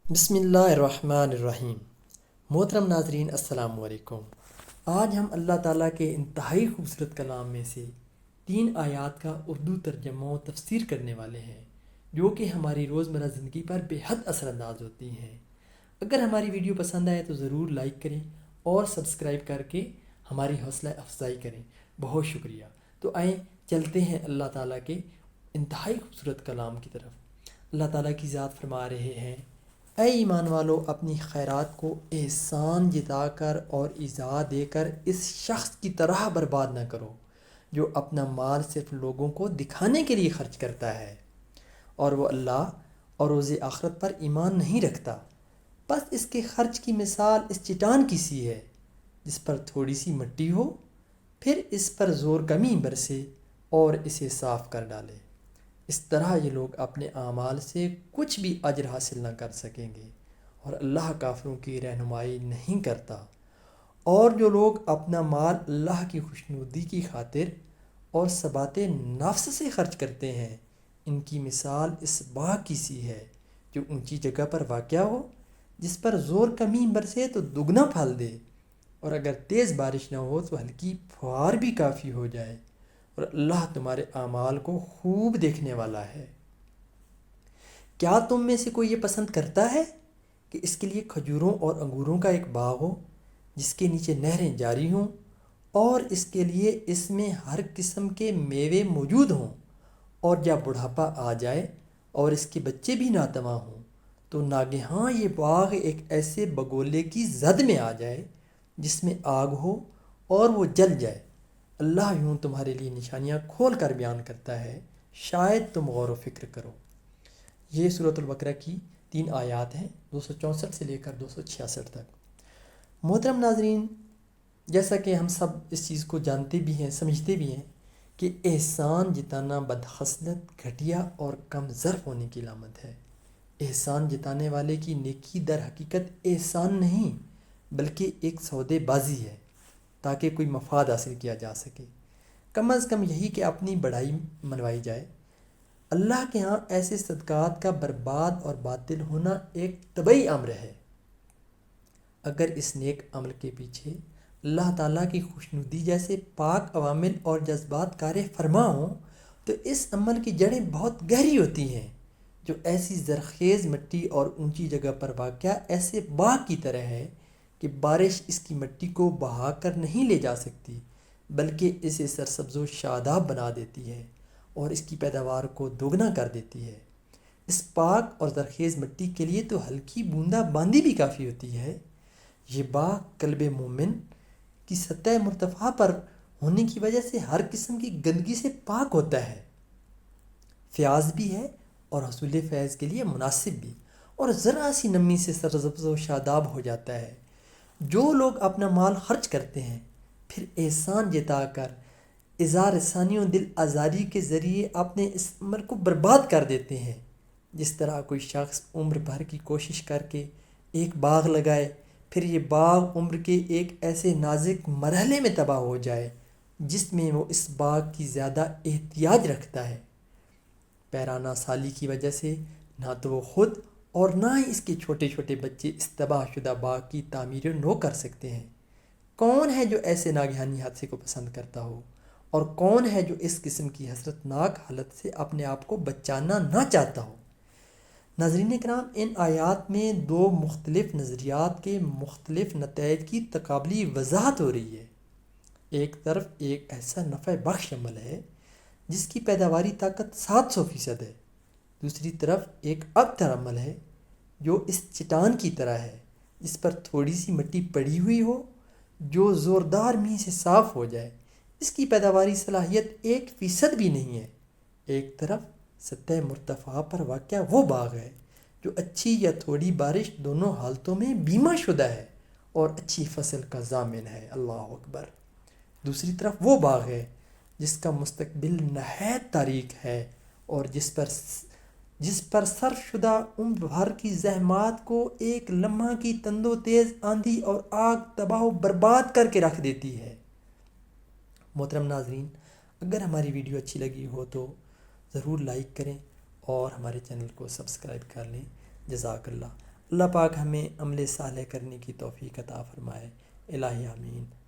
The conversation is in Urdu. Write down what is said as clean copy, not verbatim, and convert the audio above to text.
بسم اللہ الرحمن الرحیم۔ محترم ناظرین السلام علیکم۔ آج ہم اللہ تعالیٰ کے انتہائی خوبصورت کلام میں سے 3 آیات کا اردو ترجمہ و تفسیر کرنے والے ہیں، جو کہ ہماری روزمرہ زندگی پر بے حد اثر انداز ہوتی ہیں۔ اگر ہماری ویڈیو پسند آئے تو ضرور لائک کریں اور سبسکرائب کر کے ہماری حوصلہ افزائی کریں۔ بہت شکریہ۔ تو آئیں چلتے ہیں اللہ تعالیٰ کے انتہائی خوبصورت کلام کی طرف۔ اللہ تعالیٰ کی ذات فرما رہے ہیں، اے ایمان والو، اپنی خیرات کو احسان جتا کر اور ایذا دے کر اس شخص کی طرح برباد نہ کرو جو اپنا مال صرف لوگوں کو دکھانے کے لیے خرچ کرتا ہے اور وہ اللہ اور روز آخرت پر ایمان نہیں رکھتا۔ بس اس کے خرچ کی مثال اس چٹان کی سی ہے جس پر تھوڑی سی مٹی ہو، پھر اس پر زور کمی برسے اور اسے صاف کر ڈالے۔ اس طرح یہ لوگ اپنے اعمال سے کچھ بھی اجر حاصل نہ کر سکیں گے اور اللہ کافروں کی رہنمائی نہیں کرتا۔ اور جو لوگ اپنا مال اللہ کی خوشنودی کی خاطر اور ثبات نفس سے خرچ کرتے ہیں، ان کی مثال اس باغ کی سی ہے جو اونچی جگہ پر واقع ہو، جس پر زور کمی برسے تو دگنا پھل دے، اور اگر تیز بارش نہ ہو تو ہلکی پھوار بھی کافی ہو جائے، اور اللہ تمہارے اعمال کو خوب دیکھنے والا ہے۔ کیا تم میں سے کوئی یہ پسند کرتا ہے کہ اس کے لیے کھجوروں اور انگوروں کا ایک باغ ہو جس کے نیچے نہریں جاری ہوں، اور اس کے لیے اس میں ہر قسم کے میوے موجود ہوں، اور جب بڑھاپا آ جائے اور اس کے بچے بھی ناتواں ہوں تو ناگہاں یہ باغ ایک ایسے بگولے کی زد میں آ جائے جس میں آگ ہو اور وہ جل جائے؟ اللہ یوں تمہارے لیے نشانیاں کھول کر بیان کرتا ہے، شاید تم غور و فکر کرو۔ یہ سورۃ البقرہ کی 3 آیات ہیں، 264 سے لے کر 266 تک۔ محترم ناظرین، جیسا کہ ہم سب اس چیز کو جانتے بھی ہیں، سمجھتے بھی ہیں کہ احسان جتانا بدخصلت، گھٹیا اور کم ظرف ہونے کی علامت ہے۔ احسان جتانے والے کی نیکی در حقیقت احسان نہیں بلکہ ایک سودے بازی ہے تاکہ کوئی مفاد حاصل کیا جا سکے، کم از کم یہی کہ اپنی بڑائی منوائی جائے۔ اللہ کے ہاں ایسے صدقات کا برباد اور باطل ہونا ایک طبعی امر ہے۔ اگر اس نیک عمل کے پیچھے اللہ تعالیٰ کی خوشنودی جیسے پاک عوامل اور جذبات کار فرما ہوں تو اس عمل کی جڑیں بہت گہری ہوتی ہیں، جو ایسی زرخیز مٹی اور اونچی جگہ پر واقع ایسے باغ کی طرح ہے کہ بارش اس کی مٹی کو بہا کر نہیں لے جا سکتی بلکہ اسے سرسبز و شاداب بنا دیتی ہے اور اس کی پیداوار کو دوگنا کر دیتی ہے۔ اس پاک اور زرخیز مٹی کے لیے تو ہلکی بوندا باندی بھی کافی ہوتی ہے۔ یہ باغ قلب مومن کی سطح مرتفع پر ہونے کی وجہ سے ہر قسم کی گندگی سے پاک ہوتا ہے، فیاض بھی ہے اور حصول فیض کے لیے مناسب بھی، اور ذرا سی نمی سے سرسبز و شاداب ہو جاتا ہے۔ جو لوگ اپنا مال خرچ کرتے ہیں پھر احسان جتا کر اظہار ثانی و دل آزاری کے ذریعے اپنے اس عمر کو برباد کر دیتے ہیں، جس طرح کوئی شخص عمر بھر کی کوشش کر کے ایک باغ لگائے، پھر یہ باغ عمر کے ایک ایسے نازک مرحلے میں تباہ ہو جائے جس میں وہ اس باغ کی زیادہ احتیاج رکھتا ہے۔ پیرانہ سالی کی وجہ سے نہ تو وہ خود اور نہ ہی اس کے چھوٹے چھوٹے بچے اس تباہ شدہ باغ کی تعمیر نو کر سکتے ہیں۔ کون ہے جو ایسے ناگہانی حادثے کو پسند کرتا ہو، اور کون ہے جو اس قسم کی حسرت ناک حالت سے اپنے آپ کو بچانا نہ چاہتا ہو؟ ناظرین کرام، ان آیات میں 2 مختلف نظریات کے مختلف نتائج کی تقابلی وضاحت ہو رہی ہے۔ ایک طرف ایک ایسا نفع بخش عمل ہے جس کی پیداواری طاقت 700% ہے، دوسری طرف ایک ابتر عمل ہے جو اس چٹان کی طرح ہے جس پر تھوڑی سی مٹی پڑی ہوئی ہو، جو زوردار میل سے صاف ہو جائے۔ اس کی پیداواری صلاحیت 1% بھی نہیں ہے۔ ایک طرف سطح مرتفع پر واقع وہ باغ ہے جو اچھی یا تھوڑی بارش دونوں حالتوں میں بیمہ شدہ ہے اور اچھی فصل کا ضامن ہے۔ اللہ اکبر۔ دوسری طرف وہ باغ ہے جس کا مستقبل نہایت تاریک ہے اور جس پر صرف شدہ عمر بھر کی زحمات کو ایک لمحہ کی تند و تیز آندھی اور آگ تباہ و برباد کر کے رکھ دیتی ہے۔ محترم ناظرین، اگر ہماری ویڈیو اچھی لگی ہو تو ضرور لائک کریں اور ہمارے چینل کو سبسکرائب کر لیں۔ جزاک اللہ۔ اللہ پاک ہمیں عمل صالح کرنے کی توفیق عطا فرمائے۔ الہی آمین۔